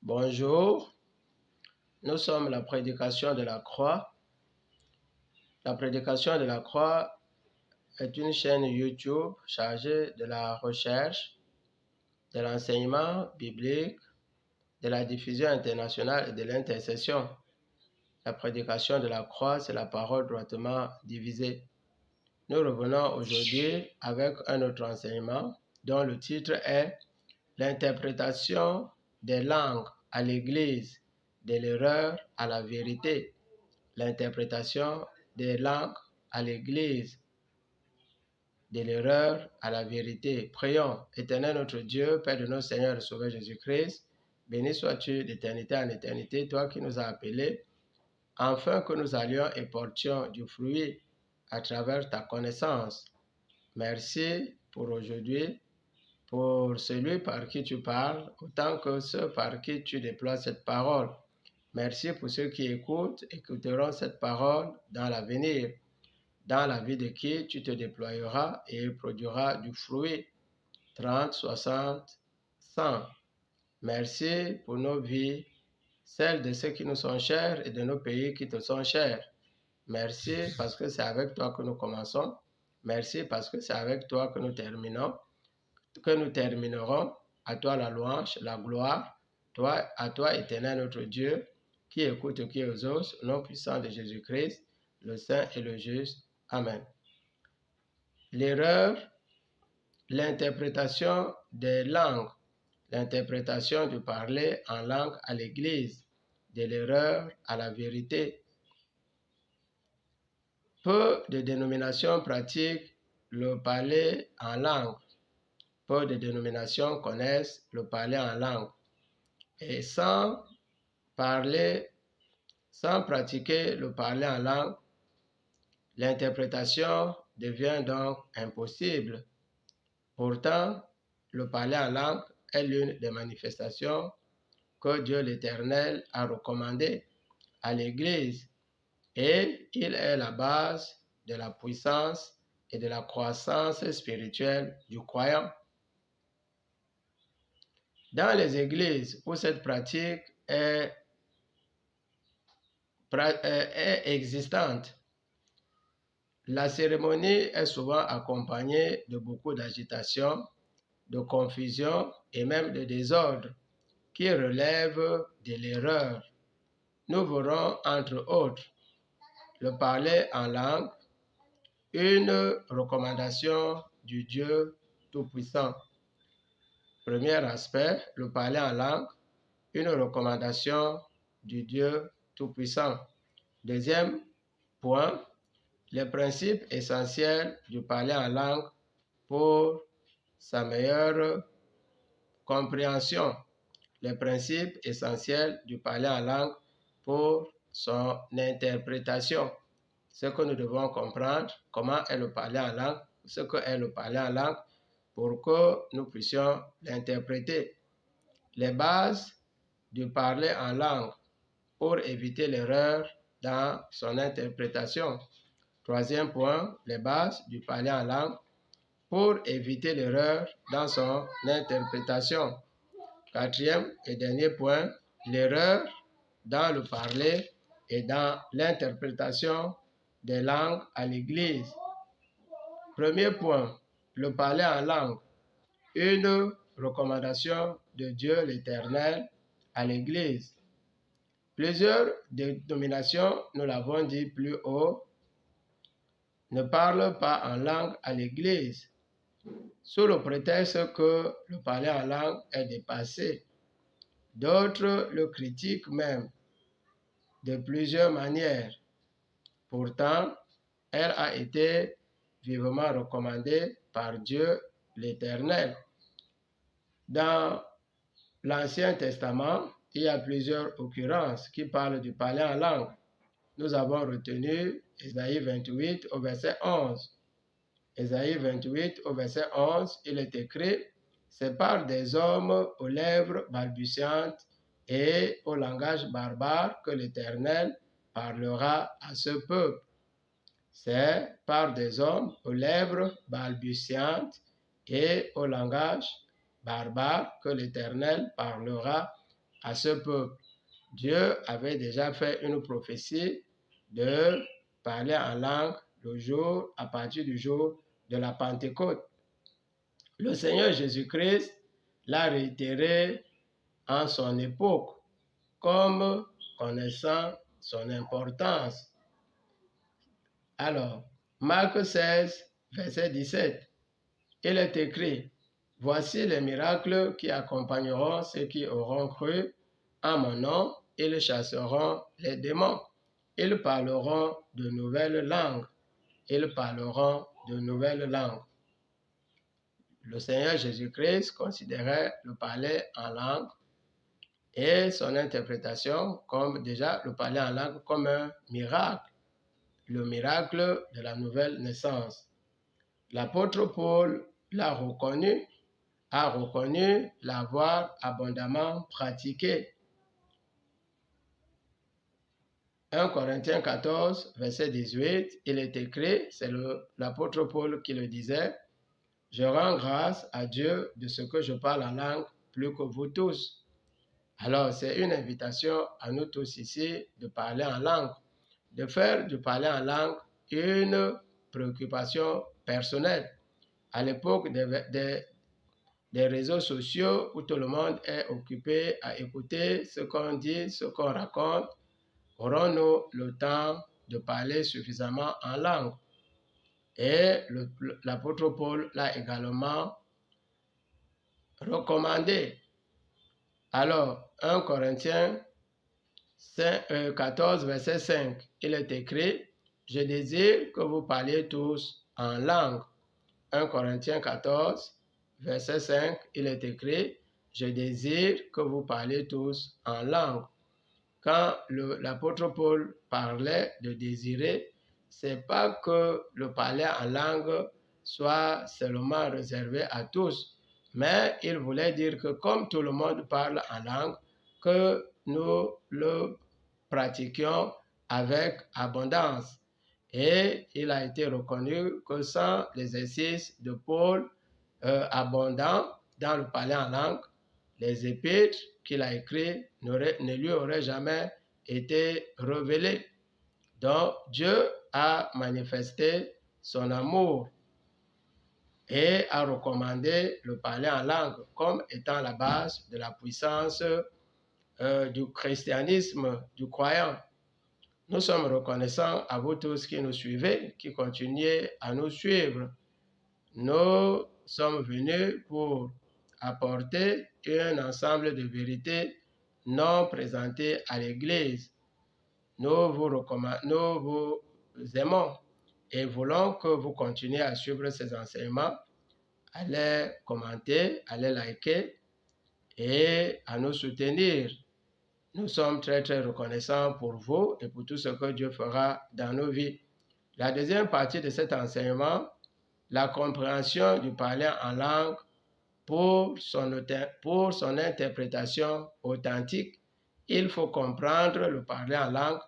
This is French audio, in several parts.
Bonjour, nous sommes la prédication de la croix. La prédication de la croix est une chaîne YouTube chargée de la recherche, de l'enseignement biblique, de la diffusion internationale et de l'intercession. La prédication de la croix, c'est la parole droitement divisée. Nous revenons aujourd'hui avec un autre enseignement dont le titre est « L'interprétation des langues à l'Église, de l'erreur à la vérité ». L'interprétation des langues à l'Église, de l'erreur à la vérité. Prions. Éternel notre Dieu, Père de notre Seigneur et Sauveur Jésus-Christ, béni sois-tu d'éternité en éternité, toi qui nous as appelés, afin que nous allions et portions du fruit à travers ta connaissance. Merci pour aujourd'hui, pour celui par qui tu parles, autant que ceux par qui tu déploies cette parole. Merci pour ceux qui écouteront cette parole dans l'avenir, dans la vie de qui tu te déployeras et produiras du fruit, 30, 60, 100. Merci pour nos vies, celles de ceux qui nous sont chers et de nos pays qui te sont chers. Merci parce que c'est avec toi que nous commençons. Merci parce que c'est avec toi que nous terminerons. À toi la louange, la gloire, à toi éternel notre Dieu, qui écoute, qui exauce, au nom puissant de Jésus-Christ, le Saint et le Juste. Amen. L'erreur, l'interprétation des langues, l'interprétation du parler en langue à l'Église, de l'erreur à la vérité. Peu de dénominations pratiquent le parler en langue. Peu de dénominations connaissent le parler en langue. Et sans pratiquer le parler en langue, l'interprétation devient donc impossible. Pourtant, le parler en langue est l'une des manifestations que Dieu l'Éternel a recommandées à l'Église et il est la base de la puissance et de la croissance spirituelle du croyant. Dans les églises où cette pratique est existante, la cérémonie est souvent accompagnée de beaucoup d'agitation, de confusion et même de désordre qui relèvent de l'erreur. Nous verrons entre autres le parler en langue, une recommandation du Dieu Tout-Puissant. Premier aspect, le parler en langue, une recommandation du Dieu Tout-Puissant. Deuxième point, les principes essentiels du parler en langue pour sa meilleure compréhension. Les principes essentiels du parler en langue pour son interprétation. Ce que nous devons comprendre, comment est le parler en langue, ce qu'est le parler en langue, pour que nous puissions l'interpréter. Les bases du parler en langue pour éviter l'erreur dans son interprétation. Troisième point, les bases du parler en langue pour éviter l'erreur dans son interprétation. Quatrième et dernier point, l'erreur dans le parler et dans l'interprétation des langues à l'Église. Premier point, le parler en langue. Une recommandation de Dieu l'Éternel à l'Église. Plusieurs dénominations, nous l'avons dit plus haut, ne parlent pas en langue à l'Église, sous le prétexte que le parler en langue est dépassé. D'autres le critiquent même de plusieurs manières. Pourtant, elle a été vivement recommandée par Dieu l'Éternel. Dans l'Ancien Testament, il y a plusieurs occurrences qui parlent du parler en langue. Nous avons retenu Ésaïe 28 au verset 11. Ésaïe 28 au verset 11, il est écrit « C'est par des hommes aux lèvres balbutiantes et au langage barbare que l'Éternel parlera à ce peuple. » C'est par des hommes aux lèvres balbutiantes et au langage barbare que l'Éternel parlera à ce peuple. Dieu avait déjà fait une prophétie de parler en langue à partir du jour de la Pentecôte. Le Seigneur Jésus-Christ l'a réitéré en son époque, comme connaissant son importance. Alors, Marc 16, verset 17, il est écrit, « Voici les miracles qui accompagneront ceux qui auront cru en mon nom, ils chasseront les démons, ils parleront de nouvelles langues, ils parleront de nouvelles langues. » Le Seigneur Jésus-Christ considérait le parler en langue et son interprétation comme déjà le parler en langue comme un miracle, le miracle de la nouvelle naissance. L'apôtre Paul a reconnu l'avoir abondamment pratiqué. 1 Corinthiens 14, verset 18, il est écrit, c'est l'apôtre Paul qui le disait, « Je rends grâce à Dieu de ce que je parle en langue plus que vous tous. » Alors, c'est une invitation à nous tous ici de parler en langue, de faire du parler en langue une préoccupation personnelle. À l'époque des réseaux sociaux où tout le monde est occupé à écouter ce qu'on dit, ce qu'on raconte, aurons-nous le temps de parler suffisamment en langue? Et l'apôtre Paul l'a également recommandé. Alors, 1 Corinthiens 14, verset 5, il est écrit, « Je désire que vous parliez tous en langue. » 1 Corinthiens 14, verset 5, il est écrit, « Je désire que vous parliez tous en langue. » Quand l'apôtre Paul parlait de désirer, c'est pas que le parler en langue soit seulement réservé à tous, mais il voulait dire que comme tout le monde parle en langue, que nous le pratiquions avec abondance. Et il a été reconnu que sans l'exercice de Paul abondant dans le parler en langue, les épîtres qu'il a écrites ne lui auraient jamais été révélées. Donc Dieu a manifesté son amour et a recommandé le parler en langue comme étant la base de la puissance du christianisme, du croyant. Nous sommes reconnaissants à vous tous qui nous suivez, qui continuez à nous suivre. Nous sommes venus pour apporter un ensemble de vérités non présentées à l'Église. Nous vous aimons et voulons que vous continuiez à suivre ces enseignements, à les commenter, à les liker et à nous soutenir. Nous sommes très très reconnaissants pour vous et pour tout ce que Dieu fera dans nos vies. La deuxième partie de cet enseignement, la compréhension du parler en langue pour son interprétation authentique. Il faut comprendre le parler en langue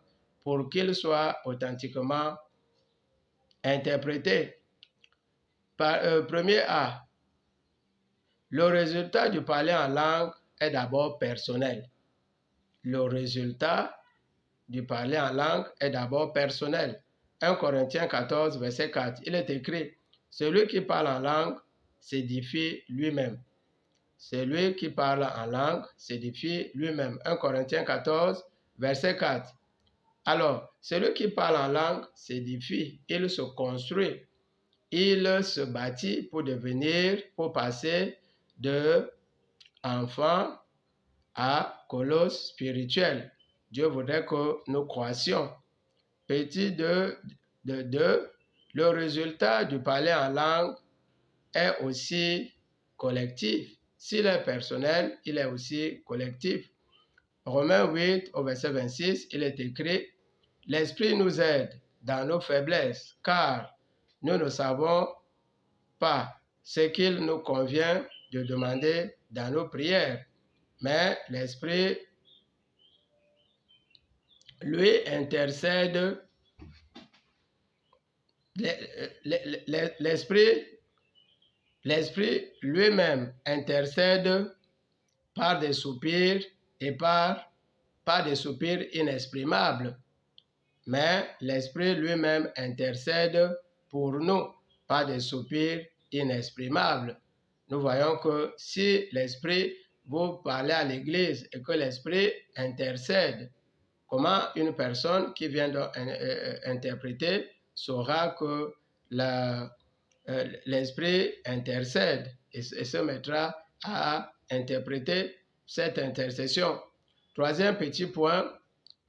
pour qu'il soit authentiquement interprété. Premier A, le résultat du parler en langue est d'abord personnel. Le résultat du parler en langue est d'abord personnel. 1 Corinthiens 14, verset 4, il est écrit, « Celui qui parle en langue s'édifie lui-même. » Celui qui parle en langue s'édifie lui-même. 1 Corinthiens 14, verset 4. Alors, celui qui parle en langue s'édifie, il se construit, il se bâtit pour passer de enfant à colosse spirituel. Dieu voudrait que nous croissions. Petit 2, le résultat du parler en langue est aussi collectif. S'il est personnel, il est aussi collectif. Romains 8, au verset 26, il est écrit, « L'Esprit nous aide dans nos faiblesses, car nous ne savons pas ce qu'il nous convient de demander dans nos prières, mais l'Esprit lui intercède, l'Esprit lui-même intercède par des soupirs et pas des soupirs inexprimables, mais l'Esprit lui-même intercède pour nous, pas des soupirs inexprimables. Nous voyons que si l'Esprit, vous parlez à l'Église et que l'Esprit intercède, comment une personne qui vient d'interpréter saura que l'Esprit intercède et se mettra à interpréter cette intercession? Troisième petit point,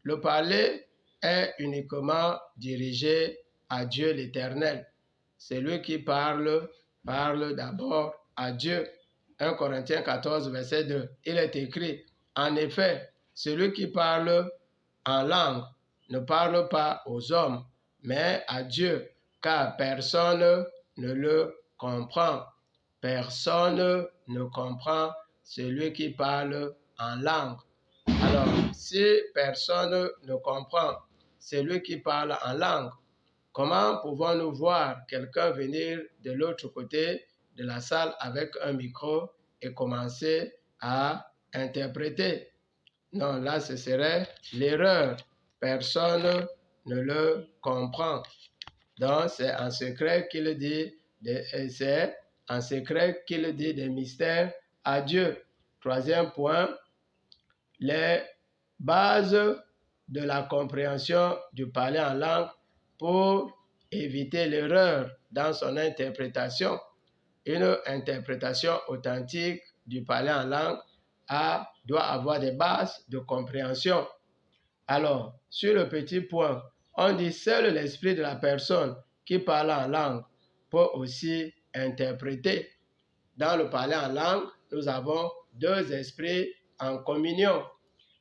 le parler est uniquement dirigé à Dieu l'Éternel. Celui qui parle d'abord à Dieu. 1 Corinthiens 14, verset 2. Il est écrit, en effet, celui qui parle en langue ne parle pas aux hommes, mais à Dieu, car personne ne le comprend. Personne ne comprend celui qui parle en langue. Alors, si personne ne comprend celui qui parle en langue, comment pouvons-nous voir quelqu'un venir de l'autre côté de la salle avec un micro et commencer à interpréter? Non, là, ce serait l'erreur. Personne ne le comprend. Donc, c'est en secret qu'il dit des mystères à Dieu. Troisième point, les bases de la compréhension du parler en langue pour éviter l'erreur dans son interprétation. Une interprétation authentique du parler en langue doit avoir des bases de compréhension. Alors, sur le petit point, on dit seul l'esprit de la personne qui parle en langue peut aussi interpréter. Dans le parler en langue, nous avons deux esprits en communion.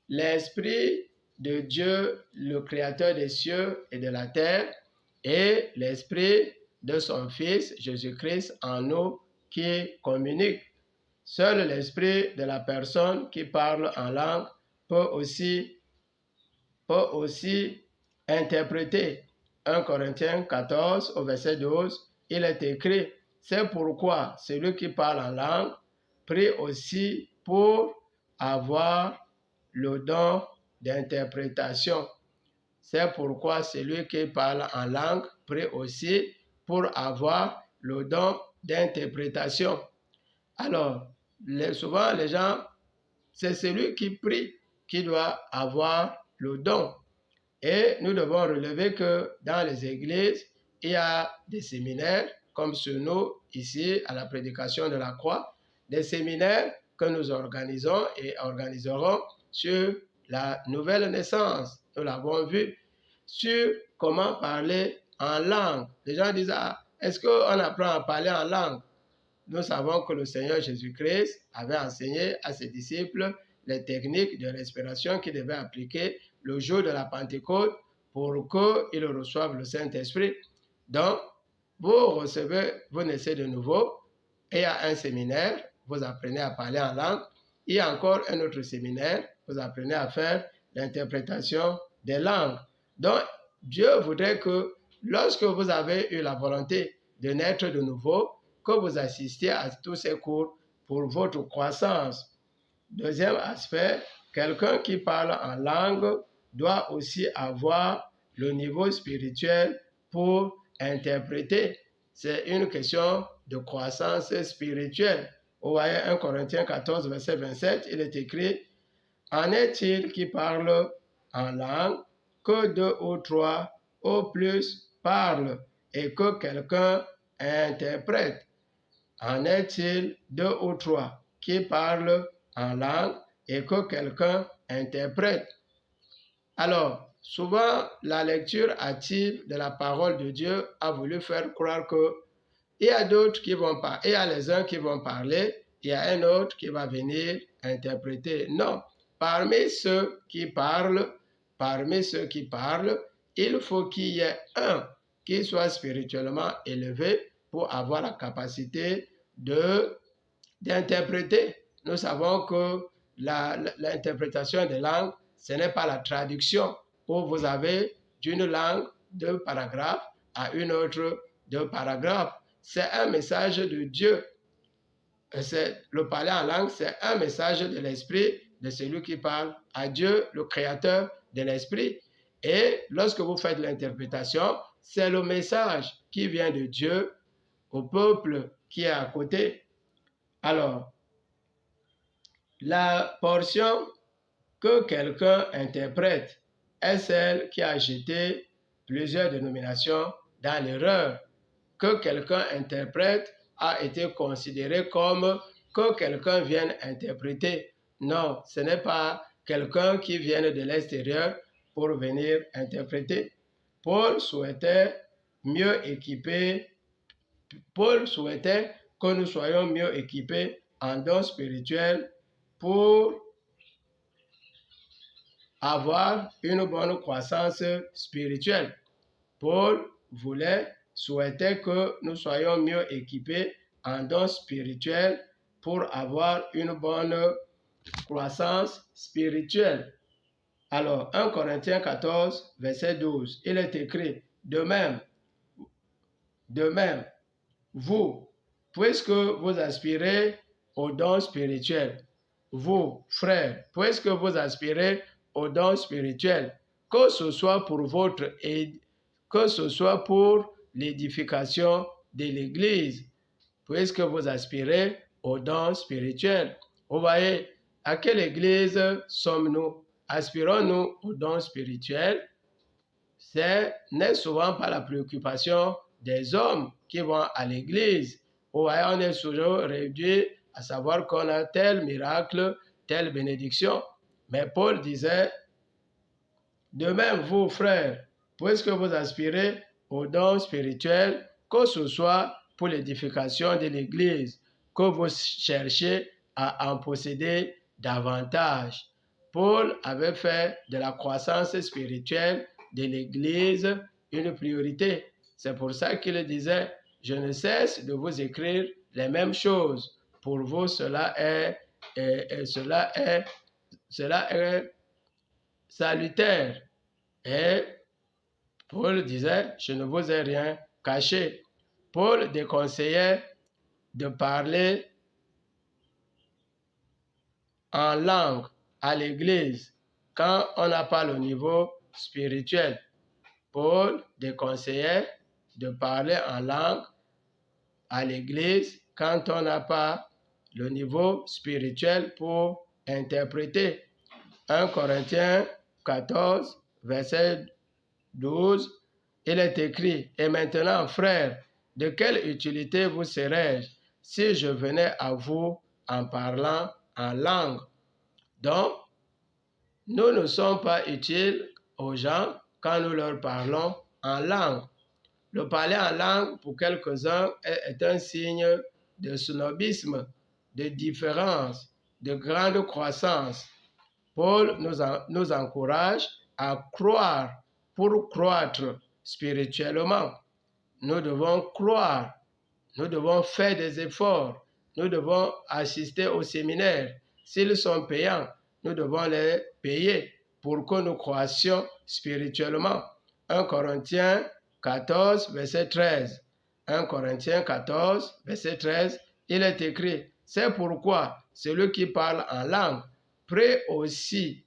L'esprit de Dieu, le créateur des cieux et de la terre, et l'esprit de son Fils, Jésus-Christ, en nous, qui communique. Seul l'esprit de la personne qui parle en langue peut aussi interpréter. 1 Corinthiens 14, au verset 12, il est écrit, c'est pourquoi celui qui parle en langue prie aussi pour avoir le don d'interprétation. C'est pourquoi celui qui parle en langue prie aussi pour avoir le don d'interprétation. Alors, souvent les gens, c'est celui qui prie qui doit avoir le don. Et nous devons relever que dans les églises, il y a des séminaires, comme sur nous, ici, à la prédication de la croix, des séminaires que nous organisons et organiserons sur la nouvelle naissance. Nous l'avons vu sur comment parler en langue. Les gens disent, est-ce qu'on apprend à parler en langue? Nous savons que le Seigneur Jésus-Christ avait enseigné à ses disciples les techniques de respiration qu'il devait appliquer le jour de la Pentecôte pour qu'ils reçoivent le Saint-Esprit. Donc, vous naissez de nouveau, et il y a un séminaire, vous apprenez à parler en langue. Il y a encore un autre séminaire, vous apprenez à faire l'interprétation des langues. Donc, Dieu voudrait que lorsque vous avez eu la volonté de naître de nouveau, que vous assistiez à tous ces cours pour votre croissance. Deuxième aspect, quelqu'un qui parle en langue doit aussi avoir le niveau spirituel pour interpréter. C'est une question de croissance spirituelle. Vous voyez 1 Corinthiens 14, verset 27, il est écrit, « En est-il qui parle en langue que deux ou trois au plus parlent et que quelqu'un interprète? En est-il deux ou trois qui parlent en langue et que quelqu'un interprète? » Alors, souvent, la lecture active de la parole de Dieu a voulu faire croire qu'il y a d'autres qui vont parler, il y a les uns qui vont parler, il y a un autre qui va venir interpréter. Non, parmi ceux qui parlent, il faut qu'il y ait un qui soit spirituellement élevé pour avoir la capacité d'interpréter. Nous savons que l'interprétation des langues, ce n'est pas la traduction où vous avez d'une langue deux paragraphes à une autre deux paragraphes. C'est un message de Dieu. Le parler en langue, c'est un message de l'Esprit de celui qui parle, à Dieu, le créateur de l'esprit. Et lorsque vous faites l'interprétation, c'est le message qui vient de Dieu au peuple qui est à côté. Alors, la portion que quelqu'un interprète est celle qui a jeté plusieurs dénominations dans l'erreur. Que quelqu'un interprète a été considéré comme que quelqu'un vienne interpréter. Non, ce n'est pas quelqu'un qui vient de l'extérieur pour venir interpréter. Paul souhaitait que nous soyons mieux équipés en dons spirituels pour avoir une bonne croissance spirituelle. Paul souhaitait que nous soyons mieux équipés en dons spirituels pour avoir une bonne croissance spirituelle. Alors, 1 Corinthiens 14, verset 12, il est écrit, de même, vous, puisque vous aspirez aux dons spirituels, vous, frères, puisque vous aspirez aux dons spirituels, que ce soit pour l'édification de l'Église, puisque vous aspirez aux dons spirituels. Vous voyez, à quelle Église sommes-nous? Aspirons-nous aux dons spirituels? Ce n'est souvent pas la préoccupation des hommes qui vont à l'Église. Vous voyez, on est toujours réduit à savoir qu'on a tel miracle, telle bénédiction. Mais Paul disait, de même vous, frères, puisque vous aspirez aux dons spirituels, que ce soit pour l'édification de l'Église, que vous cherchez à en posséder davantage. Paul avait fait de la croissance spirituelle de l'Église une priorité. C'est pour ça qu'il disait, je ne cesse de vous écrire les mêmes choses. Pour vous, cela est salutaire. Et Paul disait, je ne vous ai rien caché. Paul déconseillait de parler en langue à l'Église quand on n'a pas le niveau spirituel. Paul déconseillait de parler en langue à l'Église quand on n'a pas le niveau spirituel pour interpréter. 1 Corinthiens 14, verset 12, il est écrit, « Et maintenant, frères, de quelle utilité vous serais-je si je venais à vous en parlant en langue? » Donc, nous ne sommes pas utiles aux gens quand nous leur parlons en langue. Le parler en langue, pour quelques-uns, est un signe de snobisme, de différence, de grande croissance. Paul nous encourage à croire pour croître spirituellement. Nous devons croire, nous devons faire des efforts, nous devons assister au séminaire. S'ils sont payants, nous devons les payer pour que nous croissions spirituellement. 1 Corinthiens 14, verset 13. 1 Corinthiens 14, verset 13, il est écrit, « C'est pourquoi celui qui parle en langue prie aussi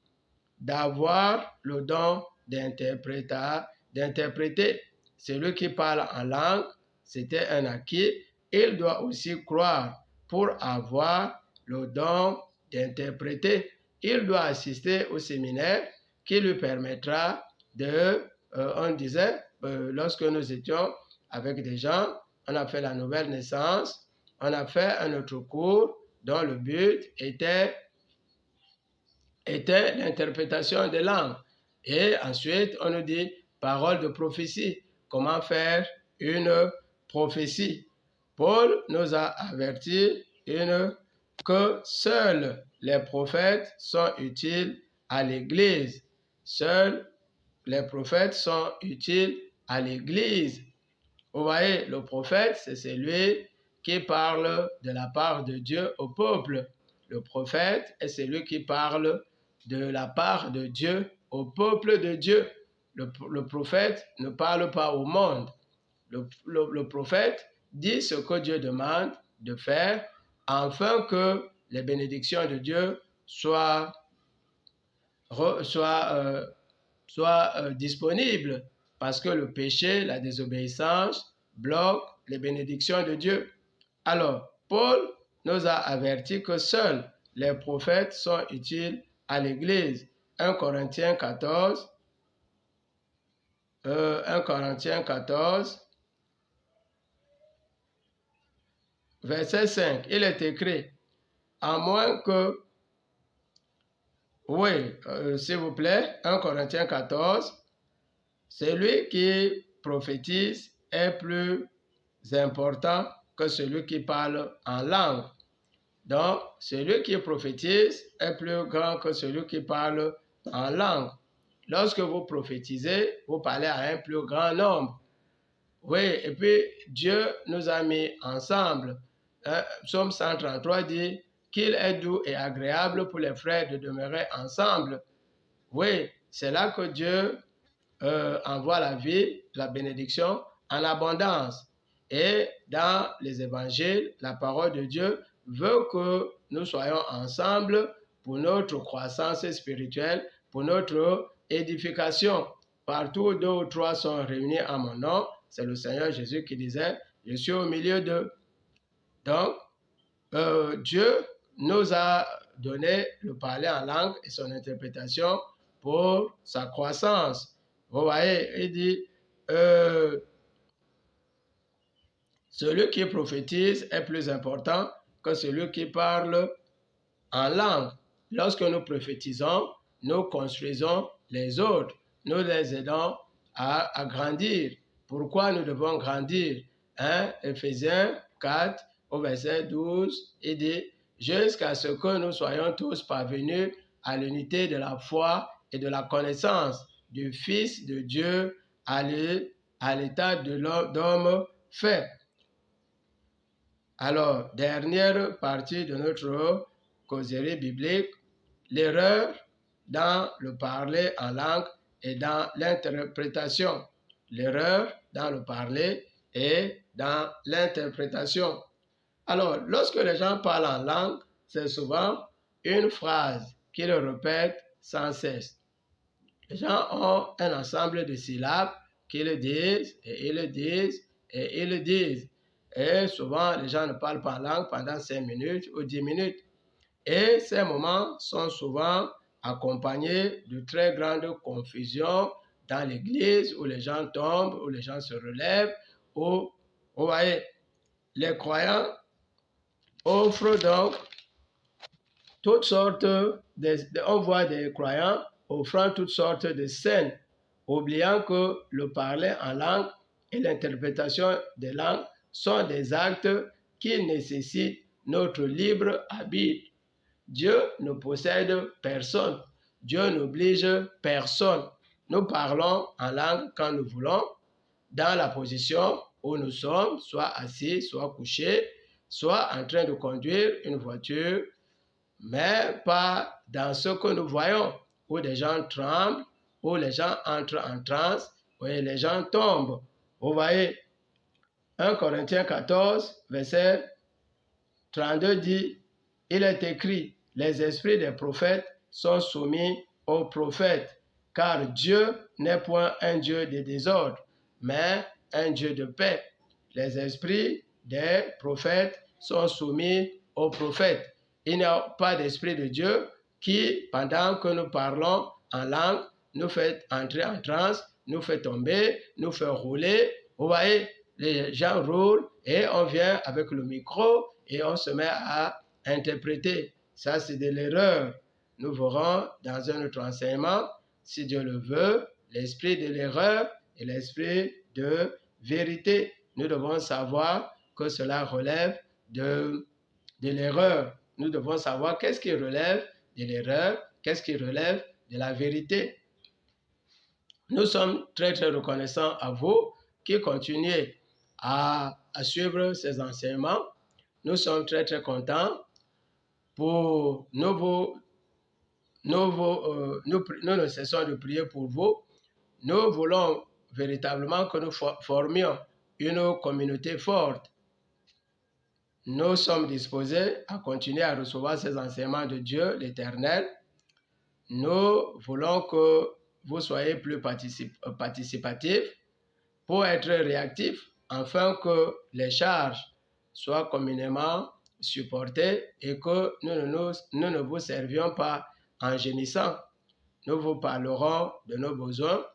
d'avoir le don d'interpréter. Celui qui parle en langue, c'était un acquis. Il doit aussi croire pour avoir le don d'interpréter. Il doit assister au séminaire qui lui permettra on disait, lorsque nous étions avec des gens, on a fait la nouvelle naissance, on a fait un autre cours dont le but était l'interprétation des langues. Et ensuite, on nous dit parole de prophétie. Comment faire une prophétie? Paul nous a averti que seuls les prophètes sont utiles à l'Église. Seuls les prophètes sont utiles à l'Église. Vous voyez, le prophète, c'est celui qui parle de la part de Dieu au peuple. Le prophète est celui qui parle de la part de Dieu au peuple de Dieu. Le prophète ne parle pas au monde. Le prophète dit ce que Dieu demande de faire afin que les bénédictions de Dieu soit disponible, parce que le péché, la désobéissance, bloque les bénédictions de Dieu. Alors, Paul nous a averti que seuls les prophètes sont utiles à l'Église. 1 Corinthiens 14, verset 5, il est écrit, à moins que, s'il vous plaît, 1 Corinthiens 14, celui qui prophétise est plus important que celui qui parle en langue. Donc, celui qui prophétise est plus grand que celui qui parle en langue. Lorsque vous prophétisez, vous parlez à un plus grand nombre. Oui, et puis Dieu nous a mis ensemble. Psaume 133 dit qu'il est doux et agréable pour les frères de demeurer ensemble. Oui, c'est là que Dieu envoie la vie, la bénédiction en abondance. Et dans les évangiles, la parole de Dieu veut que nous soyons ensemble pour notre croissance spirituelle, pour notre édification. Partout où 2 ou 3 sont réunis en mon nom, c'est le Seigneur Jésus qui disait, je suis au milieu d'eux. Donc, Dieu nous a donné le parler en langue et son interprétation pour sa croissance. Vous voyez, il dit, celui qui prophétise est plus important que celui qui parle en langue. Lorsque nous prophétisons, nous construisons les autres, nous les aidons à grandir. Pourquoi nous devons grandir? Éphésiens 4, au verset 12, il dit, jusqu'à ce que nous soyons tous parvenus à l'unité de la foi et de la connaissance du Fils de Dieu à l'état d'homme fait. Alors, dernière partie de notre causerie biblique, l'erreur dans le parler en langue et dans l'interprétation. L'erreur dans le parler et dans l'interprétation. Alors, lorsque les gens parlent en langue, c'est souvent une phrase qu'ils répètent sans cesse. Les gens ont un ensemble de syllabes qu'ils disent, et ils le disent, et ils le disent. Et souvent, les gens ne parlent pas en langue pendant 5 minutes ou 10 minutes. Et ces moments sont souvent accompagnés de très grandes confusions dans l'église où les gens tombent, où les gens se relèvent, où, vous voyez, les croyants offrent donc toutes sortes on voit des croyants offrant toutes sortes de scènes, oubliant que le parler en langue et l'interprétation des langues sont des actes qui nécessitent notre libre arbitre. Dieu ne possède personne. Dieu n'oblige personne. Nous parlons en langue quand nous voulons, dans la position où nous sommes, soit assis, soit couchés, soit en train de conduire une voiture, mais pas dans ce que nous voyons, où des gens tremblent, où les gens entrent en transe, où les gens tombent. Vous voyez, 1 Corinthiens 14, verset 32 dit, il est écrit, les esprits des prophètes sont soumis aux prophètes, car Dieu n'est point un Dieu de désordre, mais un Dieu de paix. Les esprits des prophètes sont soumis aux prophètes. Il n'y a pas d'esprit de Dieu qui, pendant que nous parlons en langue, nous fait entrer en transe, nous fait tomber, nous fait rouler. Vous voyez, les gens roulent et on vient avec le micro et on se met à interpréter. Ça, c'est de l'erreur. Nous verrons dans un autre enseignement, si Dieu le veut, l'esprit de l'erreur et l'esprit de vérité. Nous devons savoir que cela relève de l'erreur. Nous devons savoir qu'est-ce qui relève de l'erreur, qu'est-ce qui relève de la vérité. Nous sommes très, très reconnaissants à vous qui continuez à suivre ces enseignements. Nous sommes très, très contents. Nous ne cessons de prier pour vous. Nous voulons véritablement que nous formions une communauté forte. nous sommes disposés à continuer à recevoir ces enseignements de Dieu, l'Éternel. Nous voulons que vous soyez plus participatifs pour être réactifs, afin que les charges soient communément supportées et que nous ne vous servions pas en gémissant. Nous vous parlerons de nos besoins.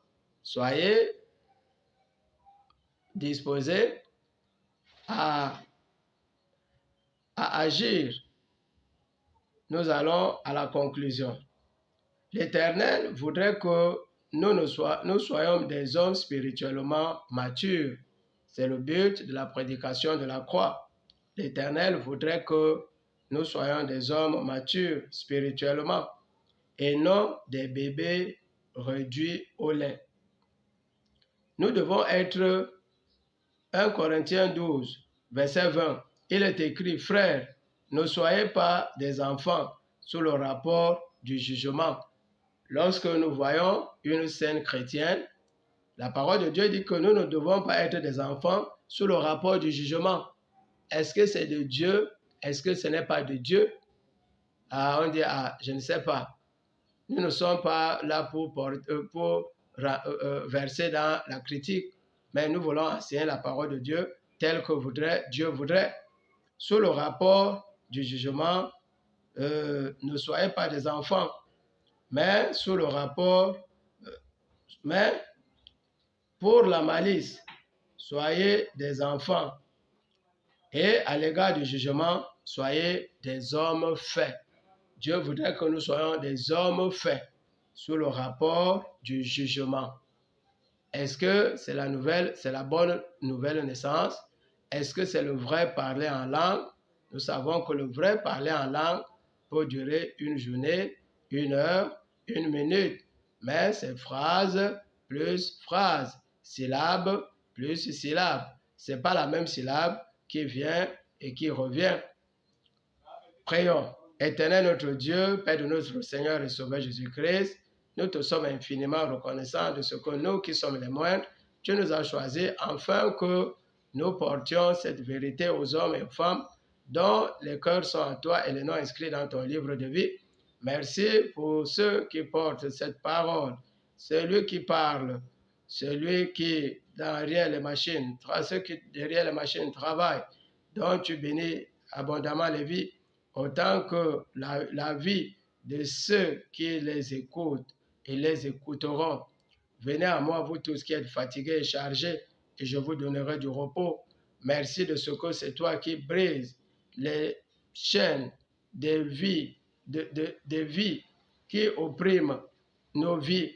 Soyez disposés à agir. Nous allons à la conclusion. L'Éternel voudrait que nous soyons des hommes spirituellement matures. C'est le but de la prédication de la croix. L'Éternel voudrait que nous soyons des hommes matures spirituellement et non des bébés réduits au lait. Nous devons être 1 Corinthiens 12, verset 20. Il est écrit, frères, ne soyez pas des enfants sous le rapport du jugement. Lorsque nous voyons une scène chrétienne, la parole de Dieu dit que nous ne devons pas être des enfants sous le rapport du jugement. Est-ce que c'est de Dieu? Est-ce que ce n'est pas de Dieu? On dit, je ne sais pas. Nous ne sommes pas là pour verser dans la critique, mais nous voulons enseigner la parole de Dieu telle que Dieu voudrait. Sous le rapport du jugement, ne soyez pas des enfants, mais sous le rapport, mais pour la malice, soyez des enfants. Et à l'égard du jugement, soyez des hommes faits. Dieu voudrait que nous soyons des hommes faits sous le rapport du jugement. Est-ce que c'est la bonne nouvelle naissance? Est-ce que c'est le vrai parler en langue? Nous savons que le vrai parler en langue peut durer une journée, 1 heure, 1 minute. Mais c'est phrase plus phrase, syllabe plus syllabe. Ce n'est pas la même syllabe qui vient et qui revient. Prions. Éternel notre Dieu, Père de notre Seigneur et Sauveur Jésus-Christ, nous te sommes infiniment reconnaissants de ce que nous qui sommes les moindres, tu nous as choisis afin que nous portions cette vérité aux hommes et aux femmes dont les cœurs sont à toi et les noms inscrits dans ton livre de vie. Merci pour ceux qui portent cette parole, celui qui parle, celui qui derrière les machines, ceux qui derrière les machines travaillent, dont tu bénis abondamment les vies, autant que la vie de ceux qui les écoutent et les écouteront. Venez à moi, vous tous qui êtes fatigués et chargés, et je vous donnerai du repos. Merci de ce que c'est toi qui brises les chaînes des vies, des vies qui oppriment nos vies.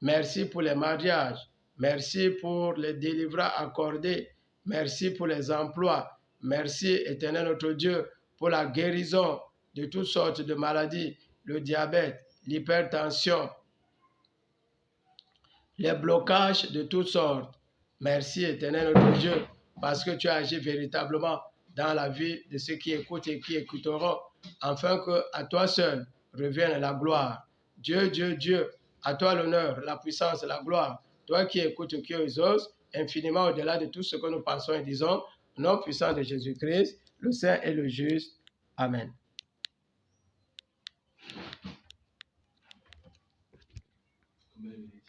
Merci pour les mariages. Merci pour les délivrances accordées. Merci pour les emplois. Merci, Éternel notre Dieu, pour la guérison de toutes sortes de maladies, le diabète, l'hypertension, les blocages de toutes sortes. Merci, Éternel notre Dieu, parce que tu as agi véritablement dans la vie de ceux qui écoutent et qui écouteront, afin qu'à toi seul revienne la gloire. Dieu, Dieu, Dieu, à toi l'honneur, la puissance, la gloire. Toi qui écoutes et qui exauces, infiniment au-delà de tout ce que nous pensons et disons, au nom puissant de Jésus-Christ, le Saint et le Juste. Amen. Amen.